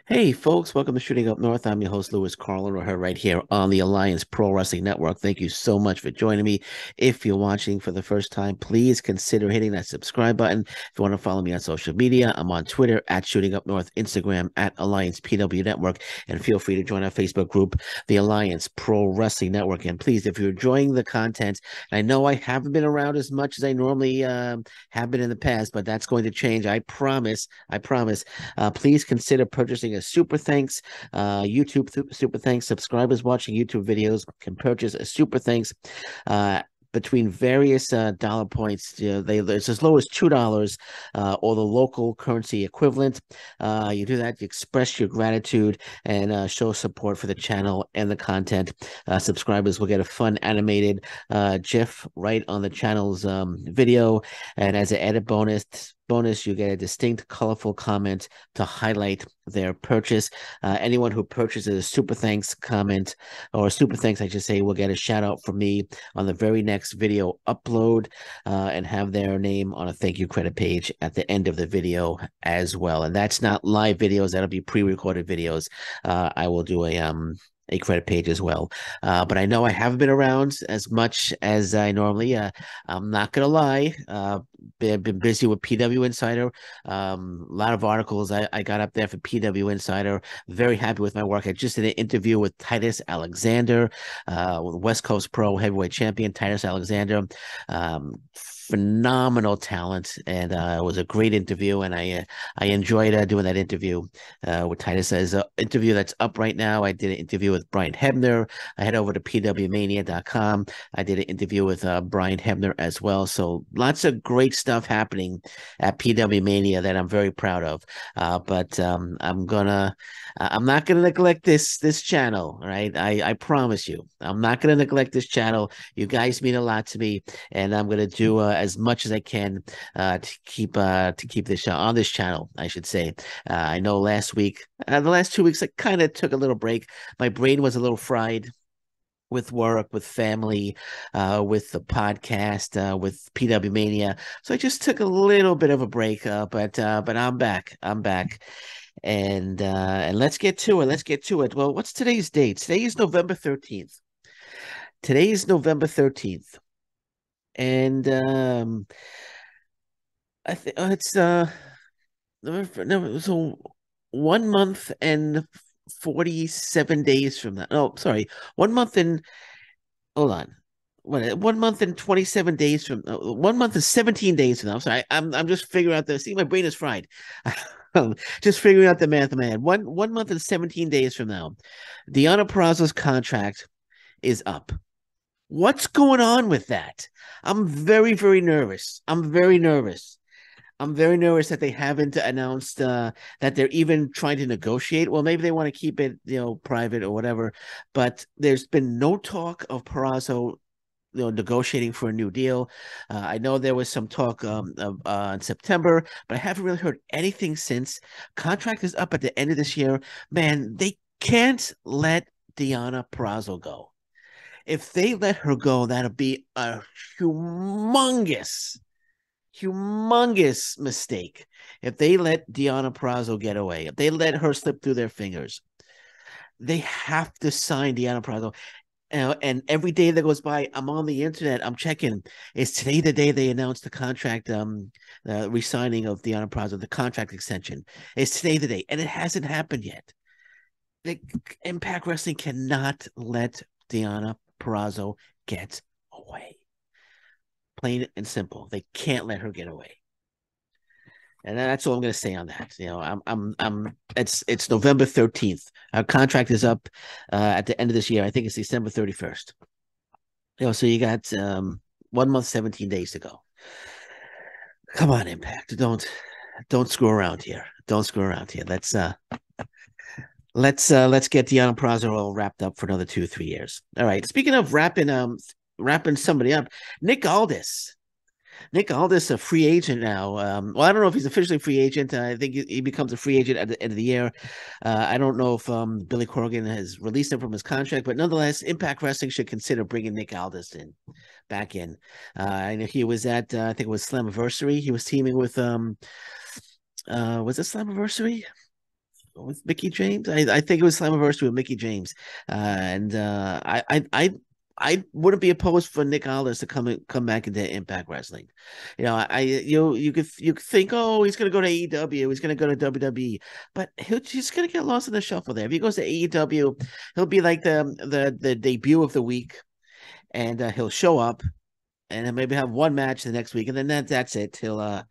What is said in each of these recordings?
Hey, folks, welcome to Shooting Up North. I'm your host, Lewis Carlin, or her right here on the Alliance Pro Wrestling Network. Thank you so much for joining me. If you're watching for the first time, please consider hitting that subscribe button. If you want to follow me on social media, I'm on Twitter at Shooting Up North, Instagram at Alliance PW Network, and feel free to join our Facebook group, the Alliance Pro Wrestling Network. And please, if you're enjoying the content, I know I haven't been around as much as I normally have been in the past, but that's going to change. I promise. I promise. Please consider purchasing a super thanks, YouTube super thanks. Subscribers watching YouTube videos can purchase a super thanks. Uh, between various dollar points, it's as low as $2 or the local currency equivalent. You do that, you express your gratitude and show support for the channel and the content. Subscribers will get a fun animated GIF right on the channel's video, and as an added bonus, you get a distinct, colorful comment to highlight their purchase. Anyone who purchases a super thanks comment or super thanks, I should say, will get a shout out from me on the very next video upload and have their name on a thank you credit page at the end of the video as well. And that's not live videos; that'll be pre-recorded videos. I will do a credit page as well. But I know I haven't been around as much as I normally. I'm not gonna lie. Been busy with PW Insider. A lot of articles I got up there for PW Insider. Very happy with my work. I just did an interview with Titus Alexander, West Coast Pro Heavyweight Champion Titus Alexander. Phenomenal talent, and it was a great interview, and I enjoyed doing that interview with Titus. As an interview that's up right now, I did an interview with Brian Hebner. I head over to pwmania.com. I did an interview with Brian Hebner as well. So lots of great stuff happening at PW Mania that I'm very proud of. But I'm not gonna neglect this channel. Right, I promise you, I'm not gonna neglect this channel. You guys mean a lot to me, and I'm gonna do as much as I can to keep this show on this channel, I should say. I know last week, the last 2 weeks, I kind of took a little break. My brain was a little fried with work, with family, with the podcast, with PW Mania. So I just took a little bit of a break, but I'm back. I'm back. And let's get to it. Let's get to it. Well, what's today's date? Today is November 13th. Today is November 13th. And I think it's no, so 1 month and 47 days from that. Oh, sorry. 1 month and hold on. What 1 month and 27 days from 1 month and 17 days from now. I'm sorry. I'm just figuring out the see, my brain is fried. Just figuring out the math in my head. One month and 17 days from now, Deanna Peraza's contract is up. What's going on with that? I'm very, very nervous. I'm very nervous. I'm very nervous that they haven't announced that they're even trying to negotiate. Well, maybe they want to keep it, private or whatever. But there's been no talk of Peraza, negotiating for a new deal. I know there was some talk in September, but I haven't really heard anything since. Contract is up at the end of this year. Man, they can't let Deanna Peraza go. If they let her go, that'll be a humongous humongous mistake if they let Deanna Peraza get away. If they let her slip through their fingers, they have to sign Deanna Peraza. And every day that goes by, I'm on the internet. I'm checking. Is today the day they announced the contract, re-signing of Deanna Peraza, the contract extension? Is today the day? And it hasn't happened yet. The Impact Wrestling cannot let Deanna Peraza get away. Plain and simple. They can't let her get away. And that's all I'm going to say on that. It's November 13th. Our contract is up at the end of this year. I think it's December 31st. So you got 1 month, 17 days to go. Come on, Impact. Don't screw around here. Don't screw around here. Let's get Deanna Peraza all wrapped up for another 2 or 3 years. All right. Speaking of wrapping somebody up, Nick Aldis. Nick Aldis, a free agent now. Well, I don't know if he's officially a free agent. I think he becomes a free agent at the end of the year. I don't know if Billy Corgan has released him from his contract, but nonetheless, Impact Wrestling should consider bringing Nick Aldis back in. I know he was at, I think it was Slammiversary. He was teaming with, was it Slammiversary? with Mickey James. I think it was Slammiversary with Mickey James, and I wouldn't be opposed for Nick Aldis to come back into Impact Wrestling. You could think, oh, he's gonna go to AEW, he's gonna go to WWE, but he's gonna get lost in the shuffle there. If he goes to AEW, he'll be like the debut of the week, and he'll show up and then maybe have one match the next week, and then that's it. He'll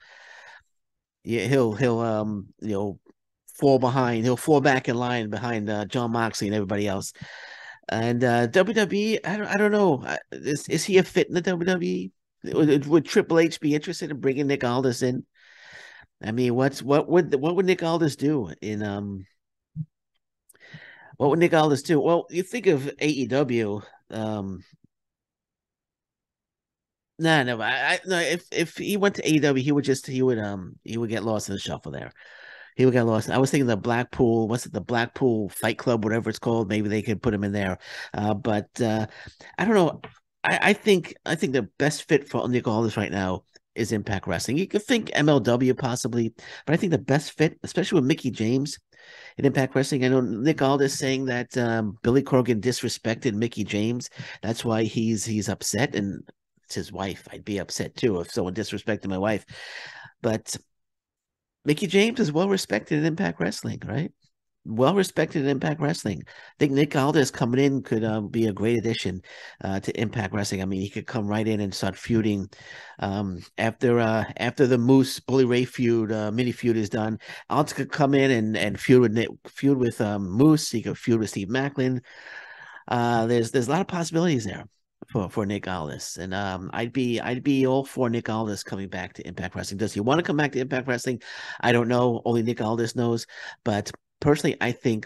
fall behind. He'll fall back in line behind John Moxley and everybody else. And WWE, I don't know. Is he a fit in the WWE? Would Triple H be interested in bringing Nick Aldis in? I mean, what would Nick Aldis do in what would Nick Aldis do? Well, you think of AEW. No, no, no. If he went to AEW, he would get lost in the shuffle there. He would get lost. I was thinking the Blackpool, what's it, the Blackpool Fight Club, whatever it's called. Maybe they could put him in there. But I don't know. I think the best fit for Nick Aldis right now is Impact Wrestling. You could think MLW possibly, but I think the best fit, especially with Mickey James in Impact Wrestling. I know Nick Aldis saying that Billy Corgan disrespected Mickey James. That's why he's upset, and it's his wife. I'd be upset too if someone disrespected my wife. But Mickey James is well respected in Impact Wrestling, right? Well respected in Impact Wrestling. I think Nick Aldis coming in could be a great addition to Impact Wrestling. I mean, he could come right in and start feuding after the Moose Bully Ray feud mini feud is done. Aldis could come in and feud with Moose. He could feud with Steve Macklin. There's a lot of possibilities there for Nick Aldis, and I'd be all for Nick Aldis coming back to Impact Wrestling. Does he want to come back to Impact Wrestling? I don't know. Only Nick Aldis knows. But personally, I think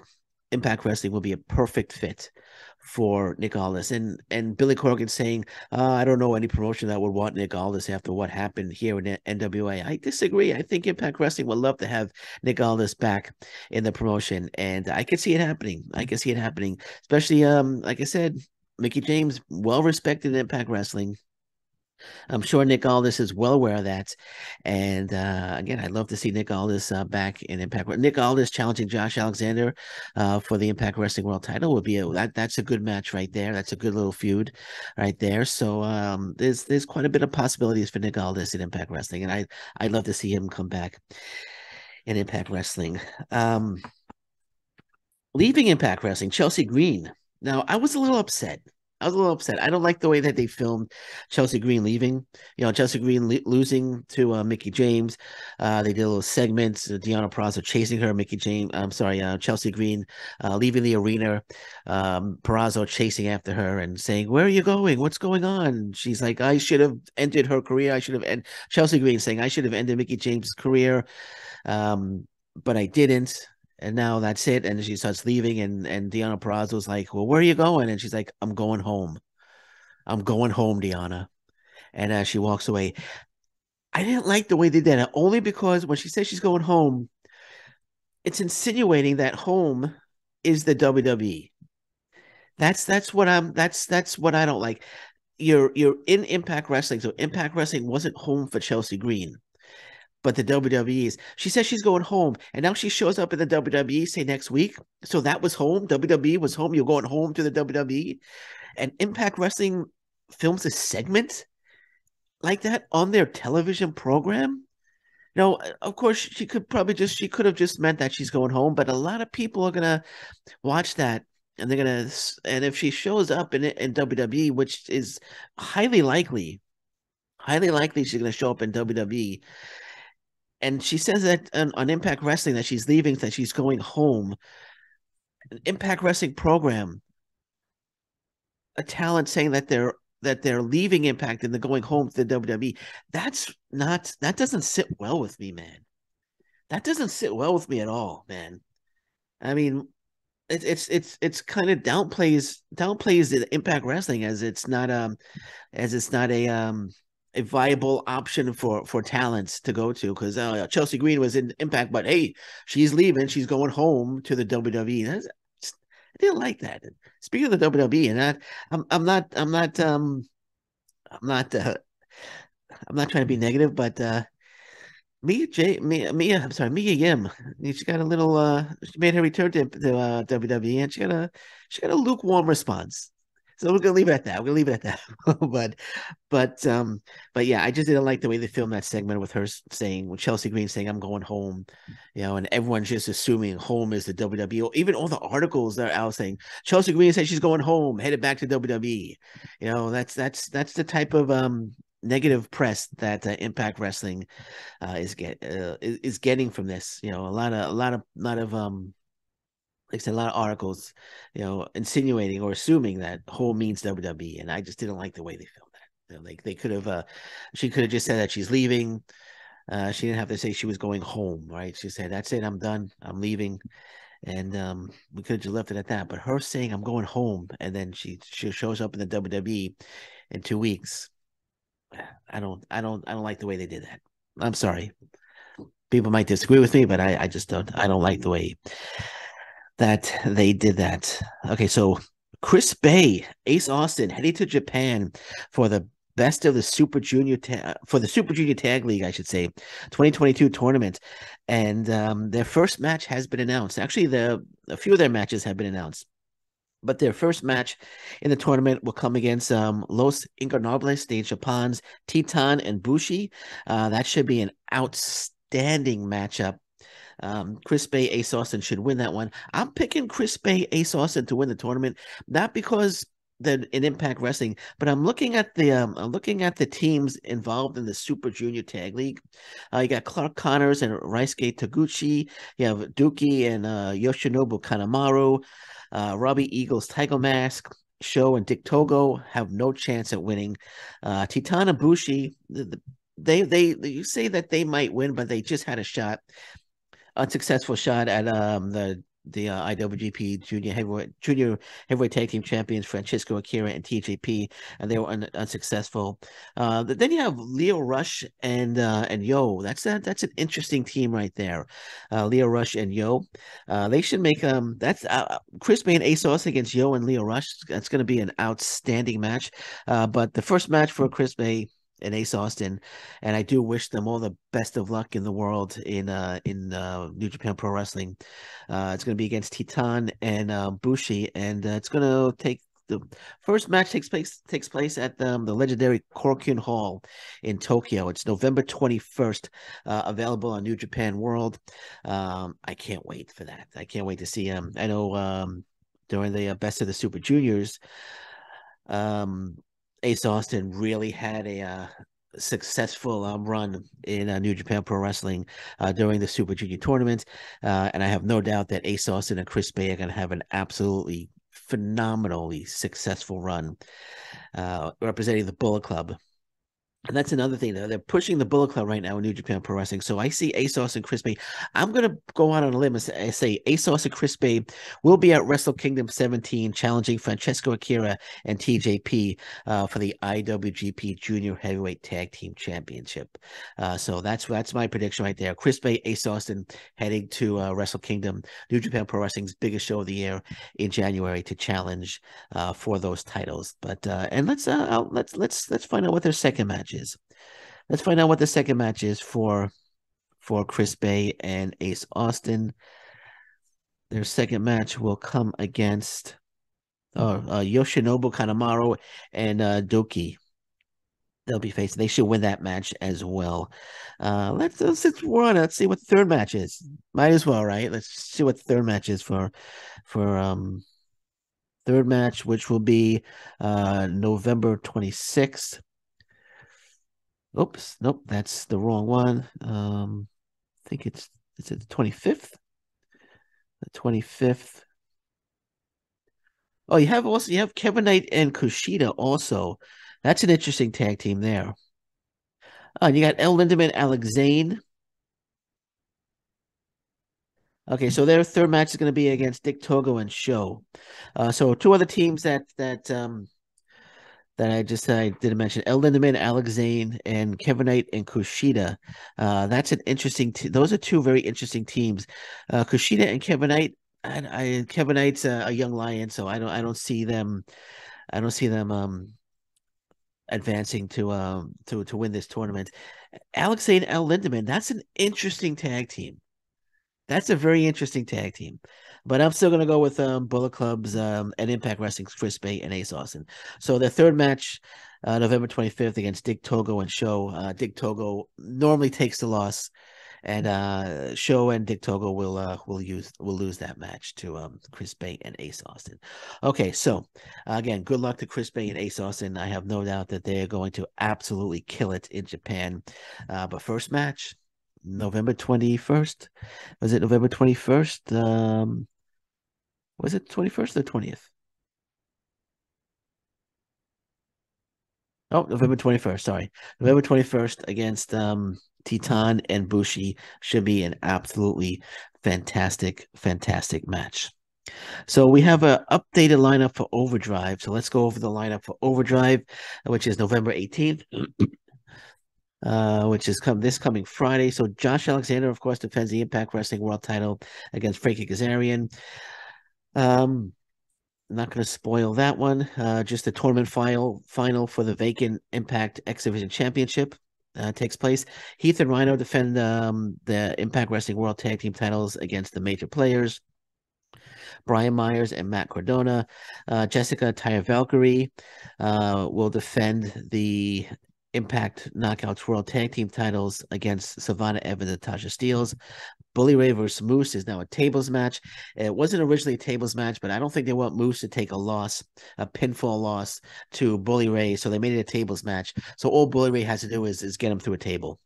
Impact Wrestling will be a perfect fit for Nick Aldis. And Billy Corgan saying, I don't know any promotion that would want Nick Aldis after what happened here in NWA. I disagree. I think Impact Wrestling would love to have Nick Aldis back in the promotion, and I could see it happening. I could see it happening, especially like I said, Mickey James, well respected in Impact Wrestling. I'm sure Nick Aldis is well aware of that. And again, I'd love to see Nick Aldis back in Impact. Nick Aldis challenging Josh Alexander for the Impact Wrestling World Title would be that's a good match right there. That's a good little feud right there. So there's quite a bit of possibilities for Nick Aldis in Impact Wrestling, and I'd love to see him come back in Impact Wrestling. Leaving Impact Wrestling, Chelsea Green. Now, I was a little upset. I was a little upset. I don't like the way that they filmed Chelsea Green leaving. Chelsea Green losing to Mickey James. They did a little segments. Deonna Purrazzo chasing her. Mickey James. I'm sorry, Chelsea Green leaving the arena. Purrazzo chasing after her and saying, "Where are you going? What's going on?" She's like, "I should have ended her career. I should have." And Chelsea Green saying, "I should have ended Mickey James' career, but I didn't." And now that's it. And she starts leaving, and Deonna Purrazzo's like, "Well, where are you going?" And she's like, "I'm going home. I'm going home, Deonna." And she walks away. I didn't like the way they did it, only because when she says she's going home, it's insinuating that home is the WWE. That's what I don't like. You're in Impact Wrestling, so Impact Wrestling wasn't home for Chelsea Green, but the WWE is. She says she's going home, and now she shows up in the WWE, say next week. So that was home. WWE was home. You're going home to the WWE, and Impact Wrestling films a segment like that on their television program. No, of course she could have just meant that she's going home, but a lot of people are gonna watch that, and they're gonna, and if she shows up in WWE, which is highly likely she's gonna show up in WWE, and she says that on Impact Wrestling that she's leaving, that she's going home. An Impact Wrestling program, a talent saying that they're leaving Impact and they're going home to the WWE. That doesn't sit well with me, man. That doesn't sit well with me at all, man. I mean, it's kind of downplays the Impact Wrestling as it's not a viable option for talents to go to, because Chelsea Green was in Impact, but hey, she's leaving, she's going home to the WWE. I didn't like that. Speaking of the WWE, and I'm not I'm not trying to be negative, but I'm sorry, Mia Yim. She got a little she made her return to WWE, and she got a lukewarm response. So we're gonna leave it at that. We're gonna leave it at that. But um but yeah, I just didn't like the way they filmed that segment with her saying, with Chelsea Green saying I'm going home, and everyone's just assuming home is the WWE. Even all the articles that are out saying Chelsea Green said she's going home, headed back to WWE. That's the type of negative press that Impact Wrestling is getting from this. Like I said, a lot of articles, insinuating or assuming that home means WWE, and I just didn't like the way they filmed that. Like they could have, she could have just said that she's leaving. She didn't have to say she was going home, right? She said, "That's it, I'm done, I'm leaving," and we could have just left it at that. But her saying, "I'm going home," and then she shows up in the WWE in 2 weeks. I don't like the way they did that. I'm sorry. People might disagree with me, but I just I don't like the way that they did that. Okay, so Chris Bey, Ace Austin heading to Japan for the best of the for the Super Junior Tag League, I should say, 2022 tournament, and their first match has been announced. Actually, a few of their matches have been announced. But their first match in the tournament will come against Los Ingobernables de Japan's Titan and Bushi. That should be an outstanding matchup. Chris Bey, Ace Austin should win that one. I'm picking Chris Bey, Ace Austin to win the tournament, not because they're in Impact Wrestling, but I'm looking at the teams involved in the Super Junior Tag League. You got Clark Connors and Raisuke Taguchi. You have Dookie and Yoshinobu Kanemaru. Robbie Eagles, Tiger Mask, Show, and Dick Togo have no chance at winning. Titan and Bushi, they you say that they might win, but they just had a unsuccessful shot at the IWGP Junior Heavyweight Tag Team Champions Francisco Akira and TJP, and they were unsuccessful. Then you have Leo Rush and Yo. That's an interesting team right there. Leo Rush and Yo. They should make that's Chris May and Ace Austin against Yo and Leo Rush. That's going to be an outstanding match. But the first match for Chris May and Ace Austin, and I do wish them all the best of luck in the world in New Japan Pro Wrestling. It's going to be against Titan and Bushi, and it's going to take the first match takes place at the legendary Korakuen Hall in Tokyo. It's November 21st, available on New Japan World. I can't wait for that. I can't wait to see him. I know during the Best of the Super Juniors, um, Ace Austin really had a successful run in New Japan Pro Wrestling during the Super Junior tournament. And I have no doubt that Ace Austin and Chris Bay are going to have an absolutely phenomenally successful run representing the Bullet Club. And that's another thing. They're pushing the Bullet Club right now in New Japan Pro Wrestling. So I see ASOS and Chris Bay. I'm going to go out on a limb and say ASOS and Chris Bay will be at Wrestle Kingdom 17 challenging Francesco Akira and TJP for the IWGP Junior Heavyweight Tag Team Championship. So that's my prediction right there. Chris Bay, Ace Austin heading to Wrestle Kingdom, New Japan Pro Wrestling's biggest show of the year in January to challenge for those titles. But and let's find out what their second match is. Let's find out what the second match is for Chris Bay and Ace Austin. Their second match will come against Yoshinobu Kanemaru and Doki. They'll be facing. They should win that match as well. Let's we're on it. Let's see what the third match is. Might as well, right? Let's see what the third match is for third match, which will be November 26th. Oops, nope, that's the wrong one. I think it's the 25th. The 25th. Oh, you have Kevin Knight and Kushida also. That's an interesting tag team there. You got El Lindaman, Alex Zane. Okay, so their third match is going to be against Dick Togo and Show. So two other teams that I didn't mention: El Lindaman, Alex Zane, and Kevin Knight and Kushida. That's an interesting. Those are two very interesting teams. Kushida and Kevin Knight. Kevin Knight's a young lion, so I don't see them. I don't see them advancing to win this tournament. Alexei and El Lindemann, that's an interesting tag team. That's a very interesting tag team. But I'm still gonna go with Bullet Club's and Impact Wrestling's Chris Bay and Ace Austin. So their third match, November 25th against Dick Togo and Show. Dick Togo normally takes the loss, and Show and Dick Togo will lose that match to Chris Bay and Ace Austin. Okay, so again, good luck to Chris Bay and Ace Austin. I have no doubt that they are going to absolutely kill it in Japan. But first match, November 21st. Was it November 21st? Was it 21st or 20th? Oh, November 21st. Sorry. November 21st against Titan and Bushi should be an absolutely fantastic, fantastic match. So we have a updated lineup for Overdrive. So let's go over the lineup for Overdrive, which is November 18th. Which is this coming Friday. So Josh Alexander, of course, defends the Impact Wrestling World Title against Frankie Kazarian. Not going to spoil that one. Just the tournament final for the vacant Impact X Division Championship takes place. Heath and Rhino defend the Impact Wrestling World Tag Team titles against the major players. Brian Myers and Matt Cardona. Jessica Taya Valkyrie will defend the Impact Knockouts World Tag Team titles against Savannah Evans and Tasha Steeles. Bully Ray versus Moose is now a tables match. It wasn't originally a tables match, but I don't think they want Moose to take a loss, a pinfall loss to Bully Ray, so they made it a tables match. So all Bully Ray has to do is get him through a table.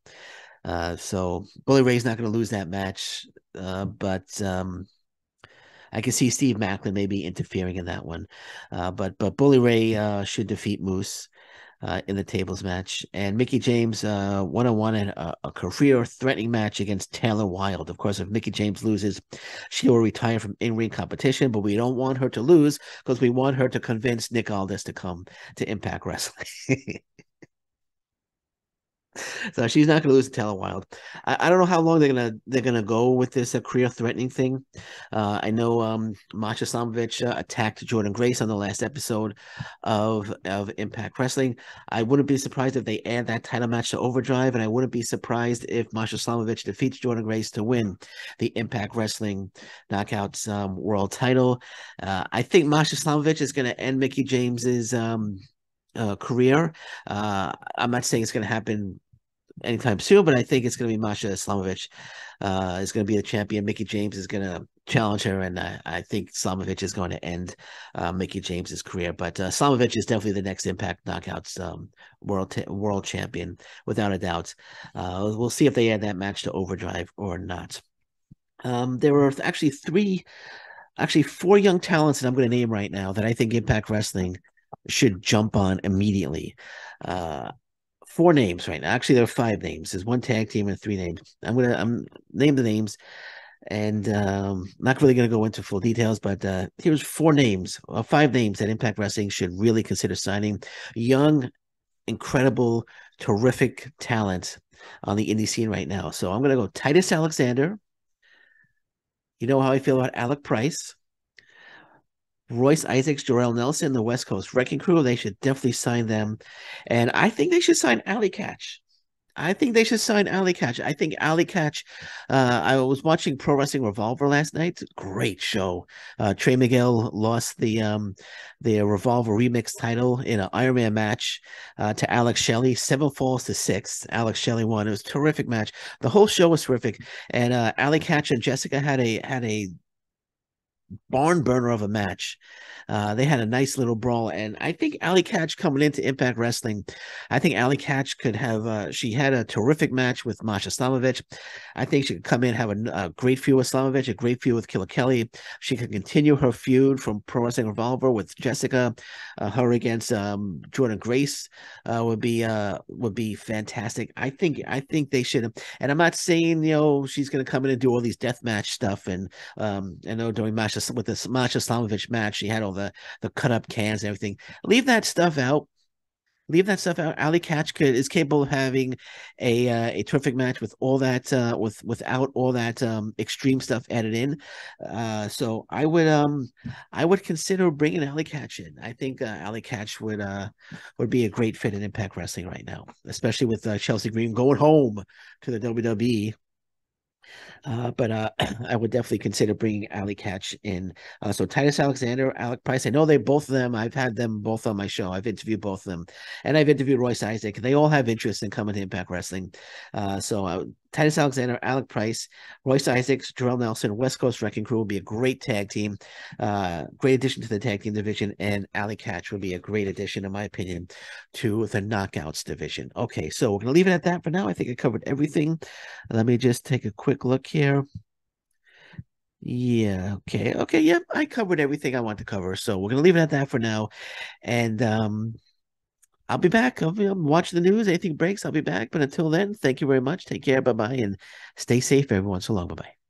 So Bully Ray's not going to lose that match, but I can see Steve Macklin maybe interfering in that one. But Bully Ray should defeat Moose in the tables match. And Mickie James one-on-one and a career-threatening match against Taylor Wilde. Of course, if Mickie James loses, she will retire from in-ring competition, but we don't want her to lose because we want her to convince Nick Aldis to come to Impact Wrestling. So she's not going to lose to Taylor Wilde. I don't know how long they're gonna go with this career threatening thing. I know Masha Slamovich attacked Jordan Grace on the last episode of Impact Wrestling. I wouldn't be surprised if they add that title match to Overdrive, and I wouldn't be surprised if Masha Slamovich defeats Jordan Grace to win the Impact Wrestling Knockouts World Title. I think Masha Slamovich is going to end Mickie James's career. I'm not saying it's going to happen anytime soon, but I think it's going to be Masha Slamovich is going to be the champion. Mickie James is going to challenge her, and I think Slamovich is going to end Mickie James's career. But Slamovich is definitely the next Impact Knockouts world champion, without a doubt. We'll see if they add that match to Overdrive or not. There were actually four young talents that I'm going to name right now that I think Impact Wrestling should jump on immediately. Four names right now. Actually, there are five names. There's one tag team and three names. I'm name the names, and not really gonna go into full details, but here's five names that Impact Wrestling should really consider signing. Young, incredible, terrific talent on the indie scene right now. So I'm gonna go Titus Alexander. You know how I feel about Alec Price. Royce Isaacs, Jarrell Nelson, the West Coast Wrecking Crew. They should definitely sign them. And I think they should sign Alley Catch. I think they should sign Alley Catch. I think Alley Catch. I was watching Pro Wrestling Revolver last night. Great show. Trey Miguel lost the Revolver Remix title in an Iron Man match to Alex Shelley. 7 falls to 6. Alex Shelley won. It was a terrific match. The whole show was terrific. And Alley Catch and Jessica had a barn burner of a match. They had a nice little brawl, and I think Allie Catch coming into Impact Wrestling, I think Allie Catch could have. She had a terrific match with Masha Slamovich. I think she could come in have a great feud with Slamovich, a great feud with Killer Kelly. She could continue her feud from Pro Wrestling Revolver with Jessica. Her against Jordan Grace would be fantastic. I think they should. And I'm not saying she's going to come in and do all these death match stuff. And I know during with this Masha Slamovich match, she had all the cut up cans and everything. Leave that stuff out. Leave that stuff out. Ali Catch is capable of having a terrific match with all that without all that extreme stuff added in. So I would consider bringing Ali Catch in. I think Ali Catch would be a great fit in Impact Wrestling right now, especially with Chelsea Green going home to the WWE. But I would definitely consider bringing Ali Catch in. So Titus Alexander, Alec Price. I know they both of them. I've had them both on my show. I've interviewed both of them, and I've interviewed Royce Isaac. They all have interest in coming to Impact Wrestling. Titus Alexander, Alec Price, Royce Isaacs, Jarrell Nelson, West Coast Wrecking Crew would be a great tag team. Great addition to the tag team division, and Ali Catch would be a great addition, in my opinion, to the Knockouts division. Okay, so we're gonna leave it at that for now. I think I covered everything. Let me just take a quick look here. Yeah, okay. Okay, yeah, I covered everything I want to cover. So we're gonna leave it at that for now. And I'll be back. I'll be watching the news. Anything breaks, I'll be back. But until then, thank you very much. Take care. Bye-bye. And stay safe, everyone. So long. Bye-bye.